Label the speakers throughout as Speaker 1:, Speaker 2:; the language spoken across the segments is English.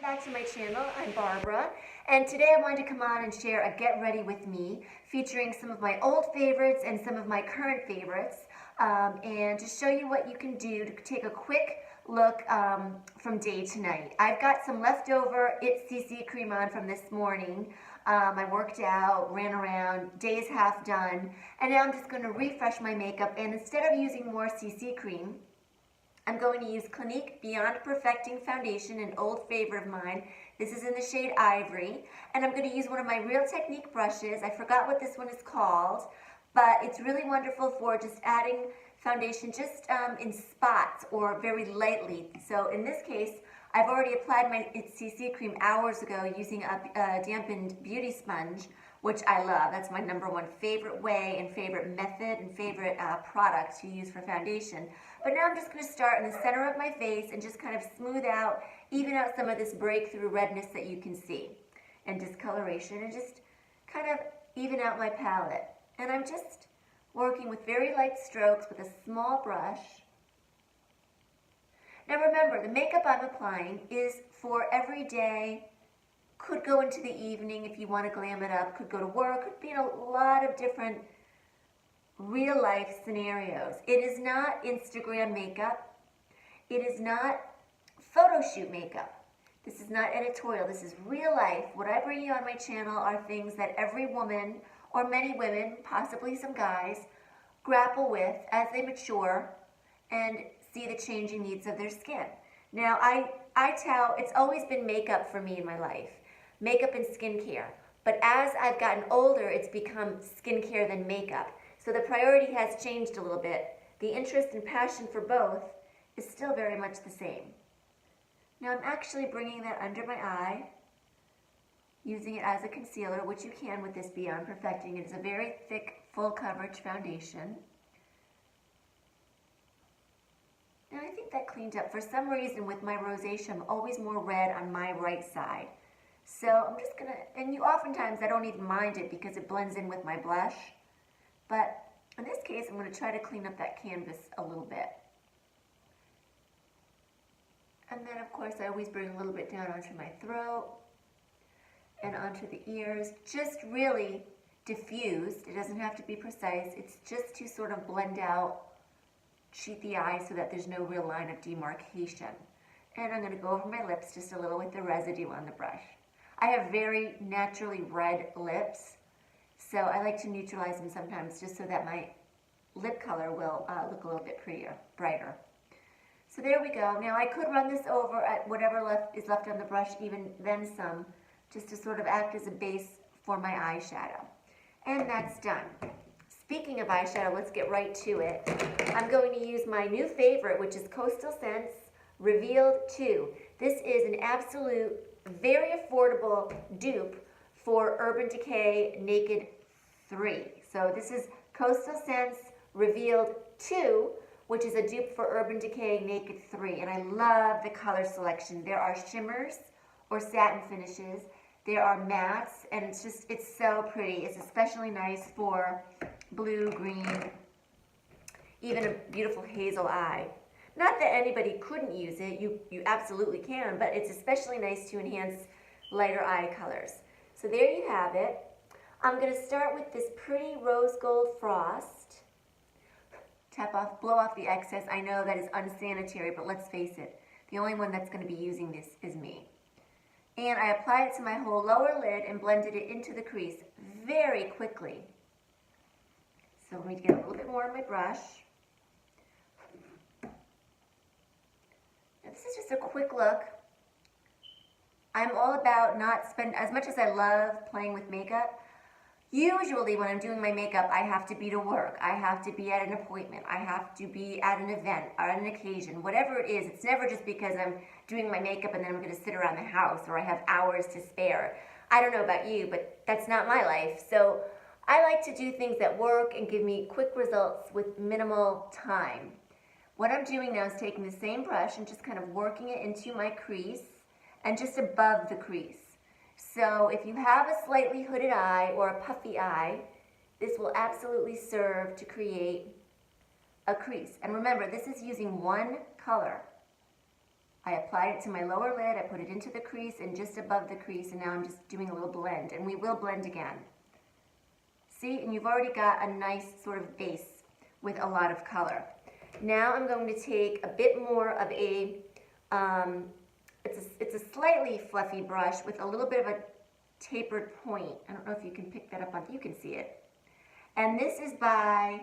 Speaker 1: Welcome back to my channel. I'm Barbara, and today I wanted to come on and share a Get Ready With Me featuring some of my old favorites and some of my current favorites, and to show you what you can do to take a quick look from day to night. I've got some leftover It CC cream on from this morning. I worked out, ran around, day's half done, and now I'm just going to refresh my makeup, and instead of using more CC cream, I'm going to use Clinique Beyond Perfecting Foundation, an old favorite of mine. This is in the shade Ivory, and I'm going to use one of my Real Technique brushes. I forgot what this one is called, but it's really wonderful for just adding foundation just in spots or very lightly. So in this case, I've already applied my CC cream hours ago using a dampened beauty sponge, which I love. That's my #1 favorite way and favorite method and favorite product to use for foundation. But now I'm just going to start in the center of my face and just kind of smooth out, even out some of this breakthrough redness that you can see and discoloration, and just kind of even out my palette. And I'm just working with very light strokes with a small brush. Now remember, the makeup I'm applying is for every day. Could go into the evening if you want to glam it up, could go to work, could be in a lot of different real life scenarios. It is not Instagram makeup. It is not photo shoot makeup. This is not editorial. This is real life. What I bring you on my channel are things that every woman, or many women, possibly some guys, grapple with as they mature and see the changing needs of their skin. Now, I tell, it's always been makeup for me in my life. Makeup and skincare. But as I've gotten older, it's become skincare than makeup. So the priority has changed a little bit. The interest and passion for both is still very much the same. Now I'm actually bringing that under my eye, using it as a concealer, which you can with this Beyond Perfecting. It is a very thick, full coverage foundation. Now I think that cleaned up. For some reason with my rosacea, I'm always more red on my right side. So I'm just gonna, and you oftentimes, I don't even mind it because it blends in with my blush. But in this case, I'm going to try to clean up that canvas a little bit. And then, of course, I always bring a little bit down onto my throat and onto the ears. Just really diffused. It doesn't have to be precise. It's just to sort of blend out, cheat the eye so that there's no real line of demarcation. And I'm going to go over my lips just a little with the residue on the brush. I have very naturally red lips. So I like to neutralize them sometimes just so that my lip color will look a little bit prettier, brighter. So there we go. Now I could run this over at whatever is left on the brush, even then some, just to sort of act as a base for my eyeshadow. And that's done. Speaking of eyeshadow, let's get right to it. I'm going to use my new favorite, which is Coastal Scents Revealed 2. This is an absolute, very affordable dupe for Urban Decay Naked 3. So this is Coastal Scents Revealed 2, which is a dupe for Urban Decay Naked 3. And I love the color selection. There are shimmers or satin finishes. There are mattes, and it's so pretty. It's especially nice for blue, green, even a beautiful hazel eye. Not that anybody couldn't use it. You absolutely can, but it's especially nice to enhance lighter eye colors. So there you have it. I'm going to start with this pretty rose gold frost. Tap off, blow off the excess. I know that is unsanitary, but let's face it. The only one that's going to be using this is me. And I apply it to my whole lower lid and blended it into the crease very quickly. So I'm going to get a little bit more on my brush. Now this is just a quick look. I'm all about not spend, as much as I love playing with makeup, usually when I'm doing my makeup, I have to be to work. I have to be at an appointment. I have to be at an event or at an occasion. Whatever it is, it's never just because I'm doing my makeup and then I'm going to sit around the house or I have hours to spare. I don't know about you, but that's not my life. So I like to do things that work and give me quick results with minimal time. What I'm doing now is taking the same brush and just kind of working it into my crease and just above the crease. So if you have a slightly hooded eye or a puffy eye, this will absolutely serve to create a crease. And remember, this is using one color. I applied it to my lower lid, I put it into the crease and just above the crease, and now I'm just doing a little blend, and we will blend again. See, and you've already got a nice sort of base with a lot of color. Now I'm going to take a bit more of a, it's a slightly fluffy brush with a little bit of a tapered point. I don't know if you can pick that up on, you can see it. And this is by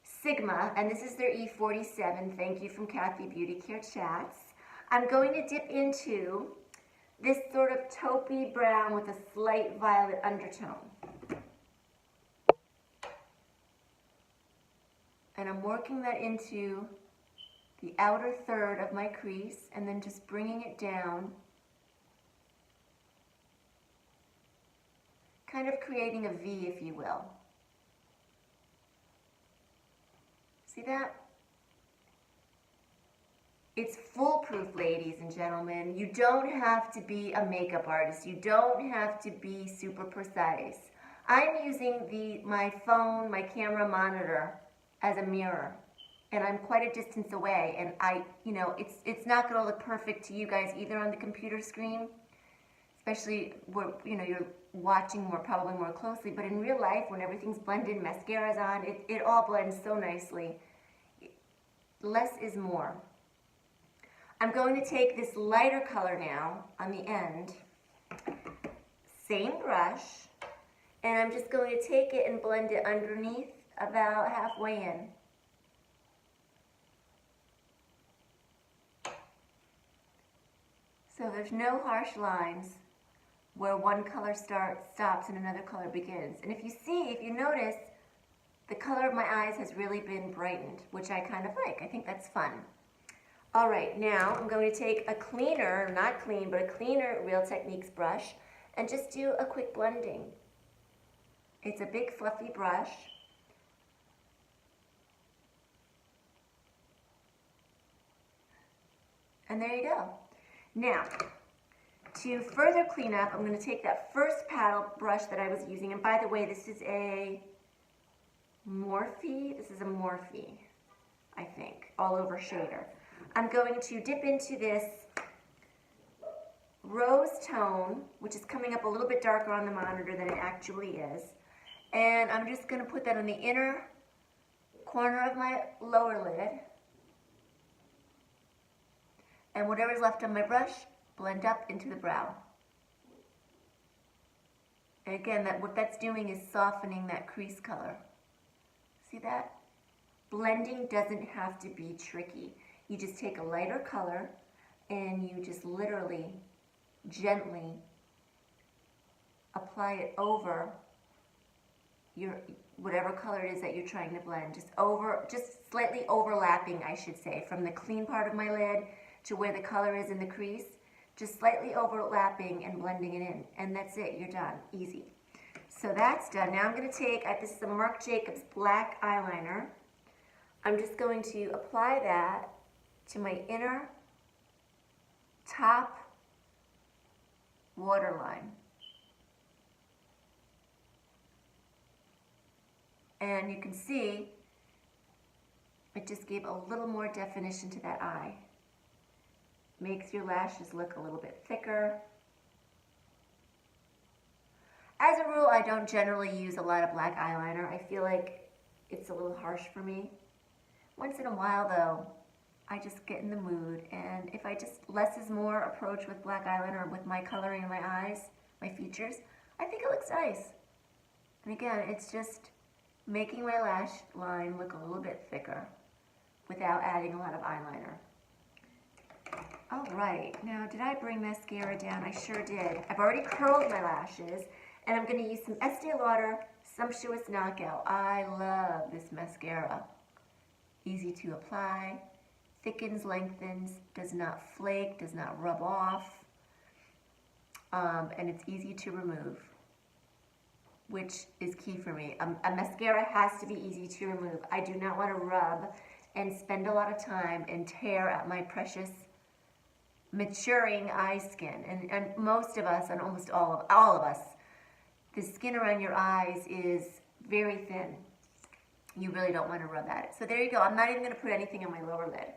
Speaker 1: Sigma, and this is their E47. Thank you from Kathy Beauty Care Chats. I'm going to dip into this sort of taupey brown with a slight violet undertone. And I'm working that into the outer third of my crease and then just bringing it down, kind of creating a V, if you will. See that? It's foolproof, ladies and gentlemen. You don't have to be a makeup artist. You don't have to be super precise. I'm using my phone, my camera monitor as a mirror, and I'm quite a distance away, and it's not going to look perfect to you guys either on the computer screen, especially where you're watching probably more closely. But in real life, when everything's blended, mascara's on, it all blends so nicely. Less is more. I'm going to take this lighter color now on the end, same brush, and I'm just going to take it and blend it underneath about halfway in. So there's no harsh lines where one color stops and another color begins. And if you notice, the color of my eyes has really been brightened, which I kind of like. I think that's fun. All right, now I'm going to take a cleaner, not clean, but a cleaner Real Techniques brush and just do a quick blending. It's a big fluffy brush. And there you go. Now, to further clean up, I'm going to take that first paddle brush that I was using. And by the way, this is a Morphe. This is a Morphe, I think, all over shader. I'm going to dip into this rose tone, which is coming up a little bit darker on the monitor than it actually is. And I'm just going to put that on the inner corner of my lower lid. And whatever's left on my brush, blend up into the brow. And again, what that's doing is softening that crease color. See that? Blending doesn't have to be tricky. You just take a lighter color and you just literally, gently apply it over your whatever color it is that you're trying to blend. Just slightly overlapping, I should say, from the clean part of my lid to where the color is in the crease, just slightly overlapping and blending it in. And that's it, you're done, easy. So that's done. Now I'm gonna take, this is a Marc Jacobs black eyeliner. I'm just going to apply that to my inner top waterline. And you can see, it just gave a little more definition to that eye. Makes your lashes look a little bit thicker. As a rule, I don't generally use a lot of black eyeliner. I feel like it's a little harsh for me. Once in a while, though, I just get in the mood, and if I just less is more approach with black eyeliner with my coloring in my eyes, my features, I think it looks nice. And again, it's just making my lash line look a little bit thicker without adding a lot of eyeliner. All right, now did I bring mascara down? I sure did. I've already curled my lashes, and I'm going to use some Estee Lauder Sumptuous Knockout. I love this mascara. Easy to apply, thickens, lengthens, does not flake, does not rub off, and it's easy to remove, which is key for me. A mascara has to be easy to remove. I do not want to rub and spend a lot of time and tear at my precious maturing eye skin. And most of us, and almost all of us, the skin around your eyes is very thin. You really don't want to rub at it. So there you go. I'm not even going to put anything on my lower lid.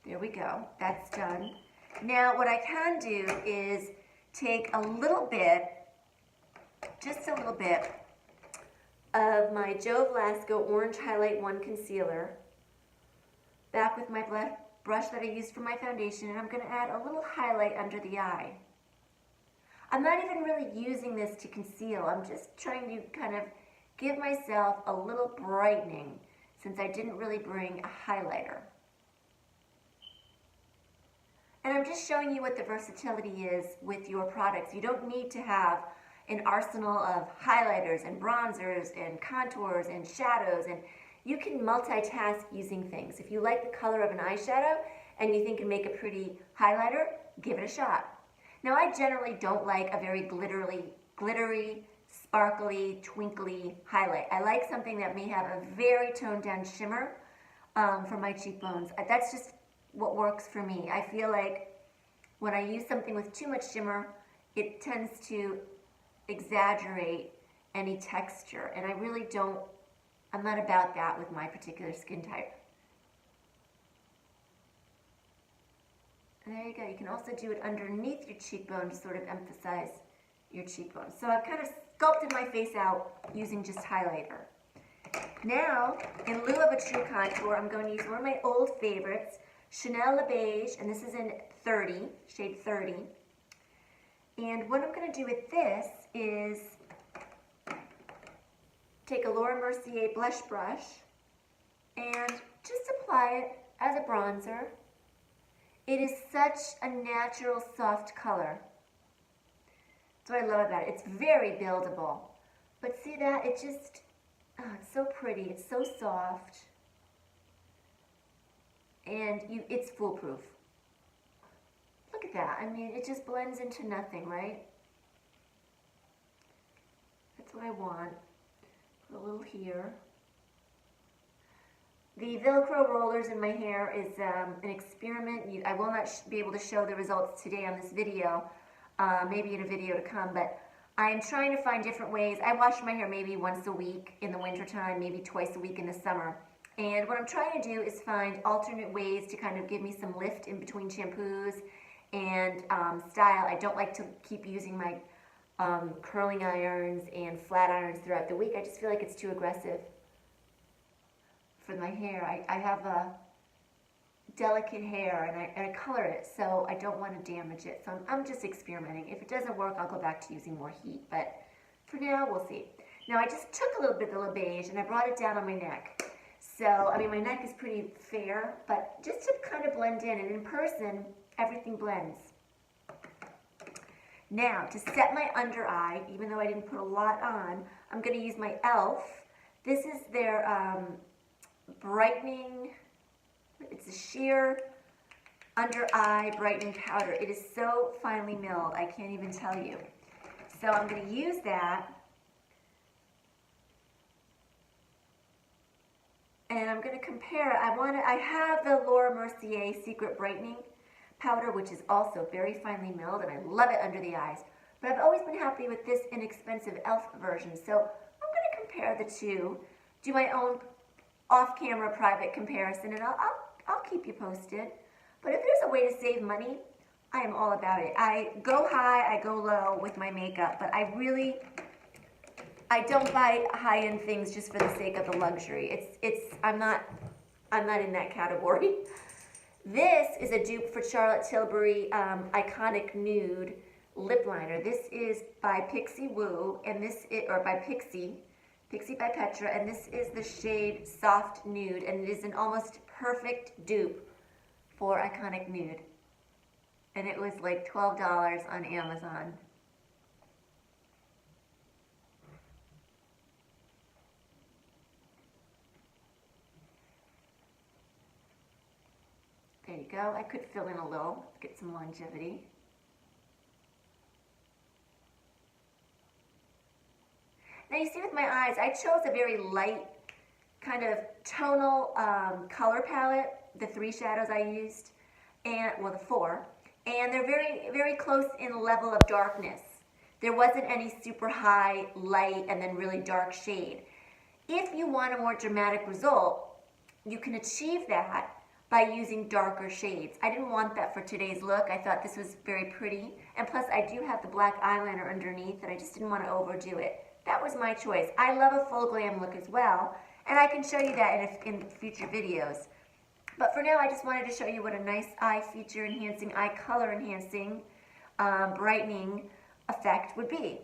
Speaker 1: There we go. That's done. Now what I can do is take a little bit, just a little bit, of my Joe Velasco Orange Highlight 1 Concealer back with my brush that I used for my foundation, and I'm going to add a little highlight under the eye. I'm not even really using this to conceal. I'm just trying to kind of give myself a little brightening since I didn't really bring a highlighter. And I'm just showing you what the versatility is with your products. You don't need to have an arsenal of highlighters and bronzers and contours and shadows, and you can multitask using things. If you like the color of an eyeshadow and you think it can make a pretty highlighter, give it a shot. Now I generally don't like a very glittery, sparkly, twinkly highlight. I like something that may have a very toned down shimmer for my cheekbones. That's just what works for me. I feel like when I use something with too much shimmer, it tends to exaggerate any texture, and I really don't, I'm not about that with my particular skin type. And there you go. You can also do it underneath your cheekbone to sort of emphasize your cheekbone. So I've kind of sculpted my face out using just highlighter. Now, in lieu of a true contour, I'm going to use one of my old favorites, Chanel Le Beige, and this is in 30, shade 30. And what I'm going to do with this is take a Laura Mercier blush brush and just apply it as a bronzer. It is such a natural, soft color. That's what I love about it. It's very buildable. But see that? It just, oh, it's so pretty. It's so soft. And it's foolproof. Look at that. I mean, it just blends into nothing, right? That's what I want. Put a little here. The Velcro rollers in my hair is an experiment. I will not be able to show the results today on this video, maybe in a video to come, but I'm trying to find different ways. I wash my hair maybe once a week in the wintertime, maybe twice a week in the summer. And what I'm trying to do is find alternate ways to kind of give me some lift in between shampoos and style. I don't like to keep using my curling irons and flat irons throughout the week. I just feel like it's too aggressive for my hair. I have a delicate hair and I color it, so I don't want to damage it. So I'm just experimenting. If it doesn't work, I'll go back to using more heat, but for now, we'll see. Now, I just took a little bit of the Le Beige and I brought it down on my neck. So, I mean, my neck is pretty fair, but just to kind of blend in, and in person, everything blends. Now, to set my under eye, even though I didn't put a lot on, I'm going to use my e.l.f. This is their brightening, it's a sheer under eye brightening powder. It is so finely milled, I can't even tell you. So I'm going to use that. And I'm going to compare it. I have the Laura Mercier Secret Brightening Powder, which is also very finely milled, and I love it under the eyes. But I've always been happy with this inexpensive e.l.f. version. So I'm going to compare the two, do my own off-camera private comparison, and I'll keep you posted. But if there's a way to save money, I am all about it. I go high, I go low with my makeup, but I don't buy high-end things just for the sake of the luxury. I'm not in that category. This is a dupe for Charlotte Tilbury Iconic Nude Lip Liner. This is by Pixie Woo, and by Pixie by Petra, and this is the shade Soft Nude, and it is an almost perfect dupe for Iconic Nude. And it was like $12 on Amazon. There you go. I could fill in a little, get some longevity. Now you see with my eyes, I chose a very light kind of tonal color palette, the 3 shadows I used, well, the 4, and they're very, very close in level of darkness. There wasn't any super high light and then really dark shade. If you want a more dramatic result, you can achieve that by using darker shades. I didn't want that for today's look. I thought this was very pretty. And plus I do have the black eyeliner underneath and I just didn't want to overdo it. That was my choice. I love a full glam look as well. And I can show you that in future videos. But for now, I just wanted to show you what a nice eye feature enhancing, eye color enhancing, brightening effect would be.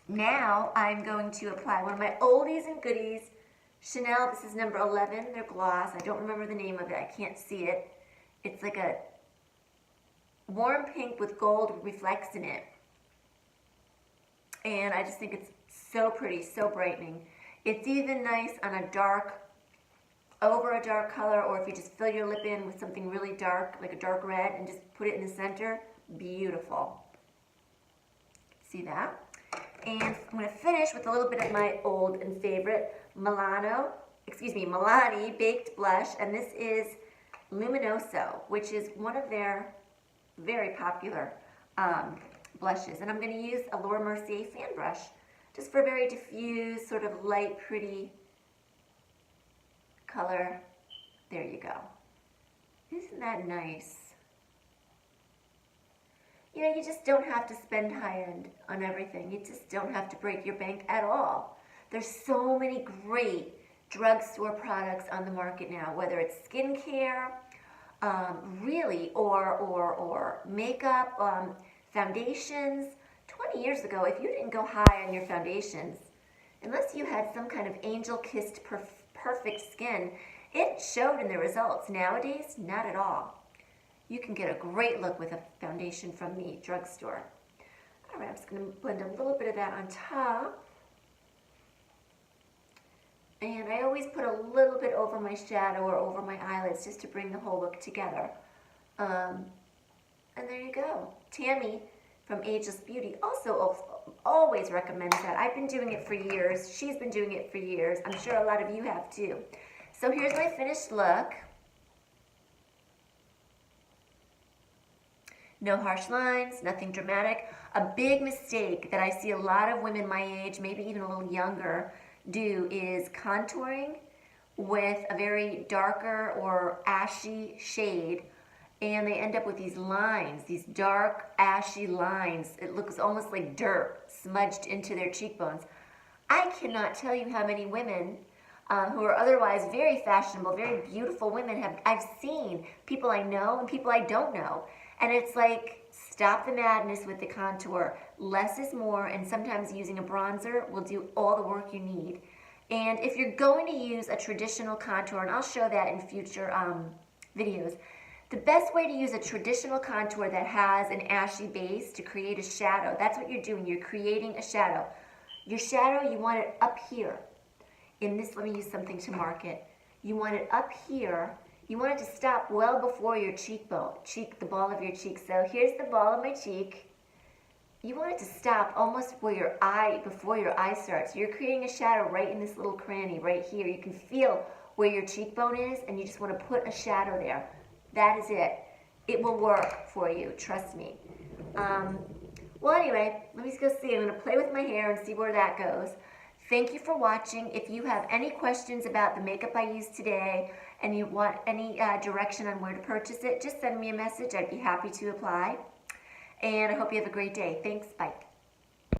Speaker 1: Now I'm going to apply one of my oldies and goodies, Chanel, this is number 11, their gloss. I don't remember the name of it, I can't see it. It's like a warm pink with gold reflects in it. And I just think it's so pretty, so brightening. It's even nice on a dark, over a dark color, or if you just fill your lip in with something really dark, like a dark red, and just put it in the center, beautiful. See that? And I'm going to finish with a little bit of my old and favorite Milani Baked Blush, and this is Luminoso, which is one of their very popular blushes. And I'm going to use a Laura Mercier fan brush, just for a very diffuse, sort of light, pretty color. There you go. Isn't that nice? You know, you just don't have to spend high-end on everything. You just don't have to break your bank at all. There's so many great drugstore products on the market now, whether it's skincare, really, or makeup, foundations. 20 years ago, if you didn't go high on your foundations, unless you had some kind of angel-kissed perfect skin, it showed in the results. Nowadays, not at all. You can get a great look with a foundation from the drugstore. All right, I'm just going to blend a little bit of that on top. And I always put a little bit over my shadow or over my eyelids just to bring the whole look together. And there you go. Tammy from Ageless Beauty also always recommends that. I've been doing it for years. She's been doing it for years. I'm sure a lot of you have too. So here's my finished look. No harsh lines, nothing dramatic. A big mistake that I see a lot of women my age, maybe even a little younger, do is contouring with a very darker or ashy shade, and they end up with these lines, these dark ashy lines. It looks almost like dirt smudged into their cheekbones. I cannot tell you how many women who are otherwise very fashionable, very beautiful women I've seen, people I know and people I don't know. And it's like, stop the madness with the contour. Less is more, and sometimes using a bronzer will do all the work you need. And if you're going to use a traditional contour, and I'll show that in future videos, the best way to use a traditional contour that has an ashy base to create a shadow, that's what you're doing. You're creating a shadow. Your shadow, you want it up here. In this, let me use something to mark it. You want it up here. You want it to stop well before your cheekbone, the ball of your cheek. So here's the ball of my cheek. You want it to stop almost where before your eye starts. You're creating a shadow right in this little cranny right here. You can feel where your cheekbone is, and you just want to put a shadow there. That is it. It will work for you, trust me. Well, anyway, let me just go see. I'm going to play with my hair and see where that goes. Thank you for watching. If you have any questions about the makeup I used today and you want any direction on where to purchase it, just send me a message. I'd be happy to apply. And I hope you have a great day. Thanks. Bye.